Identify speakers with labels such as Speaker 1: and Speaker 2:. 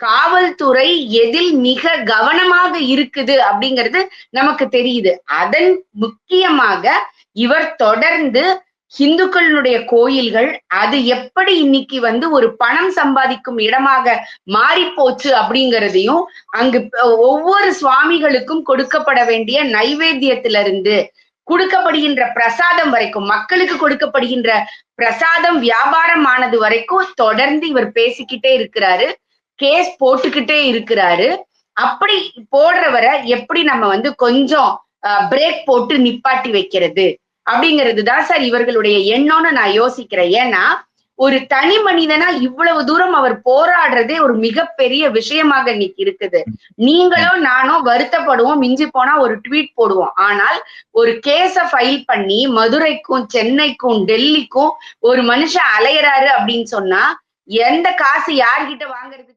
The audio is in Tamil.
Speaker 1: காவல்துறை எதில் மிக கவனமாக இருக்குது அப்படிங்கிறது நமக்கு தெரியுது. அதன் முக்கியமாக இவர் தொடர்ந்து இந்துக்களுடைய கோயில்கள் அது எப்படி இன்னைக்கு ஒரு பணம் சம்பாதிக்கும் இடமாக மாறி போச்சு அப்படிங்கிறதையும், அங்கு ஒவ்வொரு சுவாமிகளுக்கும் கொடுக்கப்பட வேண்டிய நைவேத்தியத்திலிருந்து கொடுக்கப்படுகின்ற பிரசாதம் வரைக்கும், மக்களுக்கு கொடுக்கப்படுகின்ற பிரசாதம் வியாபாரம் ஆனது வரைக்கும் தொடர்ந்து இவர் பேசிக்கிட்டே இருக்கிறாரு. கேஸ் போட்டுக்கிட்டே இருக்கிறாரு. அப்படி போடுறவரை எப்படி நம்ம கொஞ்சம் பிரேக் போட்டு நிப்பாட்டி வைக்கிறது அப்படிங்கிறது தான் சார் இவர்களுடைய எண்ணம்னு நான் யோசிக்கிறேன். ஏன்னா ஒரு தனி மனிதனா இவ்வளவு தூரம் அவர் போராடுறதே ஒரு மிகப்பெரிய விஷயமாக இன்னைக்கு இருக்குது. நீங்களோ நானோ வருத்தப்படுவோம், மிஞ்சி போனா ஒரு ட்வீட் போடுவோம். ஆனால் ஒரு கேஸ ஃபைல் பண்ணி மதுரைக்கும் சென்னைக்கும் டெல்லிக்கும் ஒரு மனுஷன் அலையறாரு அப்படின்னு சொன்னா எந்த காசு யார்கிட்ட வாங்குறது